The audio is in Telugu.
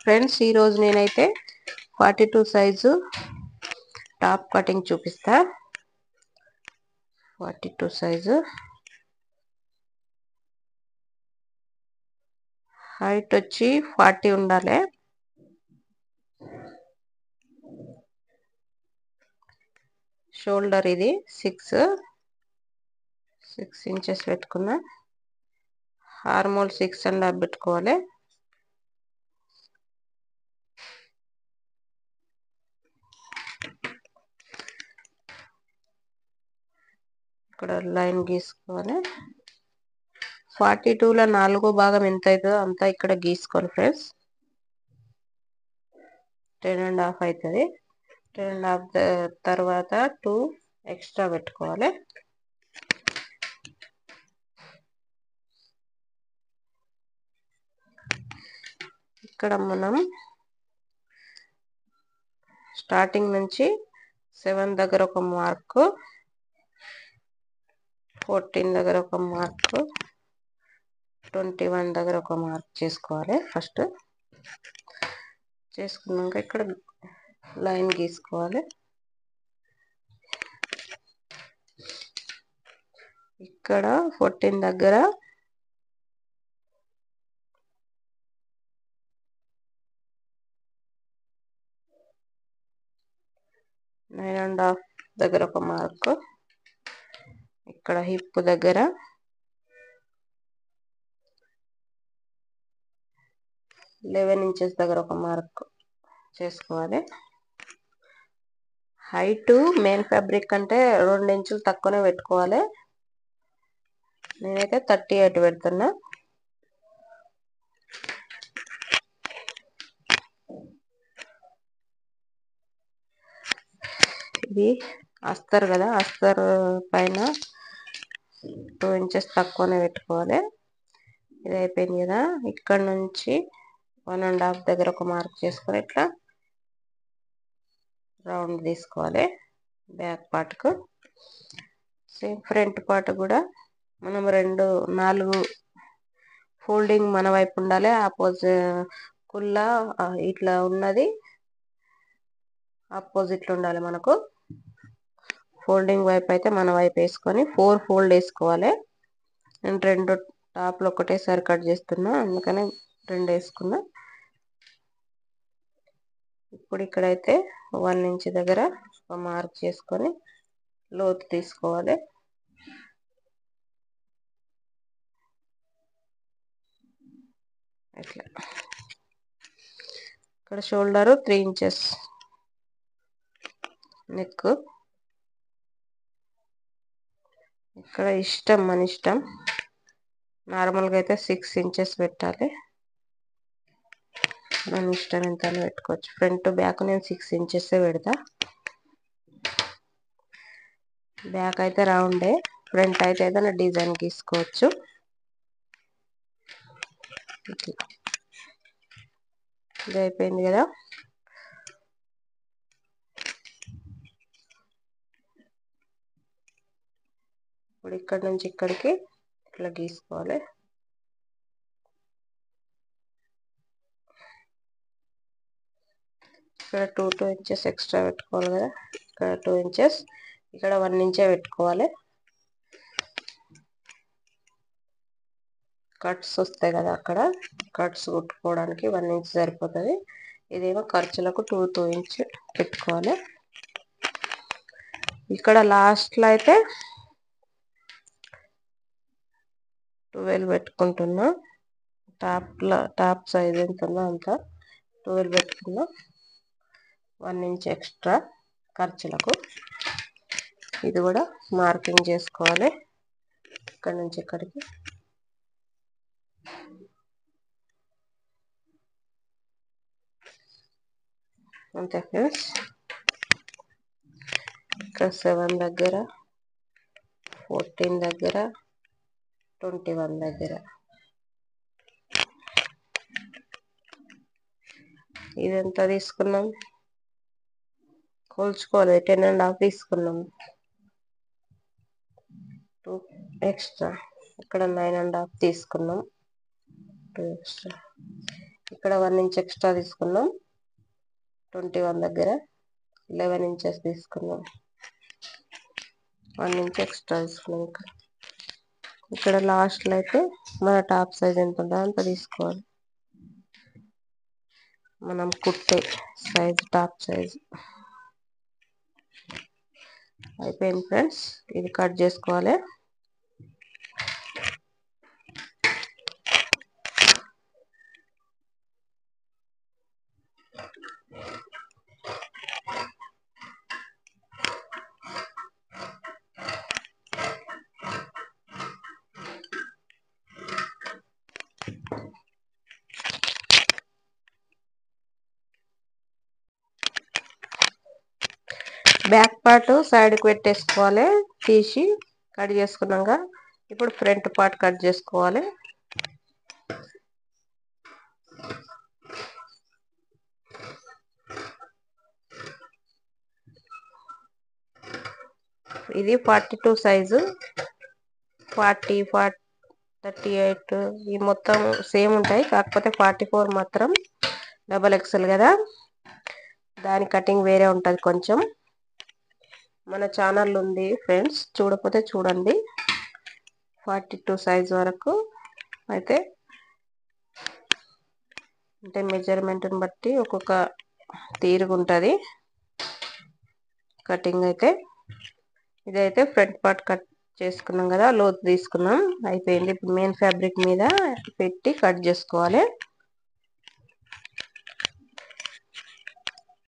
ఫ్రెండ్స్, ఈరోజు నేనైతే 42 సైజు టాప్ కటింగ్ చూపిస్తా. 42 సైజు హైట్ వచ్చి 40 ఉండాలి. షోల్డర్ ఇది 6 ఇంచెస్ పెట్టుకున్నా. హార్మోల్ 6.5 పెట్టుకోవాలి. ఇక్కడ లైన్ గీసుకోవాలి. 42లో 4వ భాగం ఎంత అవుతుందో అంతా ఇక్కడ గీసుకోవాలి ఫ్రెండ్స్. 10.5 అవుతుంది. 10.5 తర్వాత 2 ఎక్స్ట్రా పెట్టుకోవాలి. ఇక్కడ మనం స్టార్టింగ్ నుంచి 7 దగ్గర ఒక మార్కు, 14 దగ్గర ఒక మార్కు, 21 దగ్గర ఒక మార్క్ చేసుకోవాలి. ఫస్ట్ చేసుకున్నాక ఇక్కడ లైన్ గీసుకోవాలి. ఇక్కడ 14 దగ్గర 9.5 దగ్గర ఒక మార్కు, ఇక్కడ హిప్ దగ్గర 11 ఇంచెస్ దగ్గర ఒక మార్క్ చేసుకోవాలి. హైట్ మెయిన్ ఫ్యాబ్రిక్ అంటే 2 ఇంచులు తక్కువనే పెట్టుకోవాలి. నేనైతే 38 పెడుతున్నా. ఇది అస్తర్ కదా, అస్తర్ పైన 2 ఇంచెస్ తక్కువనే పెట్టుకోవాలి. ఇది అయిపోయింది కదా. ఇక్కడ నుంచి 1.5 దగ్గర ఒక మార్క్ చేసుకొని ఇట్లా రౌండ్ తీసుకోవాలి. బ్యాక్ పార్ట్కు సేమ్ ఫ్రంట్ పార్ట్ కూడా మనం 4 ఫోల్డింగ్ మన వైపు ఉండాలి. కుల్లా ఇట్లా ఉన్నది ఆపోజిట్లో ఉండాలి. మనకు ఫోల్డింగ్ వైపు అయితే మన వైపు వేసుకొని 4 ఫోల్డ్ వేసుకోవాలి. నేను 2 టాప్లు ఒకటేసారి కట్ చేస్తున్నా, అందుకని 2 వేసుకున్నా. ఇప్పుడు ఇక్కడైతే 1 ఇంచ్ దగ్గర ఒక మార్క్ చేసుకొని లోతు తీసుకోవాలి. ఇట్లా ఇక్కడ షోల్డరు 3 ఇంచెస్, నెక్ ఇక్కడ మన ఇష్టం. నార్మల్గా అయితే 6 ఇంచెస్ పెట్టాలి. మన ఇష్టం ఎంత పెట్టుకోవచ్చు. ఫ్రంట్ బ్యాక్ నేను 6 ఇంచెస్ పెడతా. బ్యాక్ అయితే రౌండే, ఫ్రంట్ అయితే ఏదైనా డిజైన్ గీసుకోవచ్చు. ఇది అయిపోయింది కదా. ఇప్పుడు ఇక్కడ నుంచి ఇక్కడికి ఇట్లా గీసుకోవాలి. ఇక్కడ 2 ఇంచెస్ ఎక్స్ట్రా పెట్టుకోవాలి కదా. ఇక్కడ 2 ఇంచెస్, ఇక్కడ 1 ఇంచే పెట్టుకోవాలి. కట్స్ వస్తాయి కదా, అక్కడ కట్స్ కుట్టుకోవడానికి 1 ఇంచ్ సరిపోతుంది. ఇదేమో ఖర్చులకు 2 ఇంచ్ పెట్టుకోవాలి. ఇక్కడ లాస్ట్లో అయితే 12 పెట్టుకుంటున్నా. టాప్ సైజ్ ఎంత ఉందో అంత 12 పెట్టుకున్నా. 1 ఇంచ్ ఎక్స్ట్రా ఖర్చులకు. ఇది కూడా మార్కింగ్ చేసుకోవాలి. ఇక్కడ నుంచి ఇక్కడికి అంతే ఫ్రెండ్స్. ఇక్కడ 7 దగ్గర, 14 దగ్గర, 21 దగ్గర ఇదంతా తీసుకున్నాం. కోల్చుకోవాలి. 10.5 తీసుకున్నాం. 2 ఎక్స్ట్రా, ఇక్కడ 9.5 తీసుకున్నాం. 2 ఎక్స్ట్రా. ఇక్కడ 1 ఇంచ్ ఎక్స్ట్రా తీసుకున్నాం. 21 దగ్గర 11 ఇంచెస్ తీసుకున్నాం. 1 ఇంచ్ ఎక్స్ట్రా తీసుకున్నాం. ఇక్కడ లాస్ట్లో అయితే మన టాప్ సైజ్ ఎంత ఉంటుందో అంత తీసుకోవాలి. మనం కుట్టే సైజ్ టాప్ సైజ్ అయిపోయింది ఫ్రెండ్స్. ఇది కట్ చేసుకోవాలి. బ్యాక్ పార్ట్ సైడ్కి పెట్టేసుకోవాలి. తీసి కట్ చేసుకున్నాక ఇప్పుడు ఫ్రంట్ పార్ట్ కట్ చేసుకోవాలి. ఇది 42 సైజు. 40, 38 ఈ మొత్తం సేమ్ ఉంటాయి. కాకపోతే 44 మాత్రం XXL కదా, దాని కటింగ్ వేరే ఉంటుంది కొంచెం. మన ఛానల్ ఉంది ఫ్రెండ్స్, చూడకపోతే చూడండి. 42 సైజ్ వరకు అయితే అంటే మెజర్మెంట్ని బట్టి ఒక్కొక్క తీరుగా ఉంటుంది కటింగ్ అయితే. ఇదైతే ఫ్రంట్ పార్ట్ కట్ చేసుకున్నాం కదా, లోతు తీసుకున్నాం. అయిపోయింది. ఇప్పుడు మెయిన్ ఫ్యాబ్రిక్ మీద పెట్టి కట్ చేసుకోవాలి.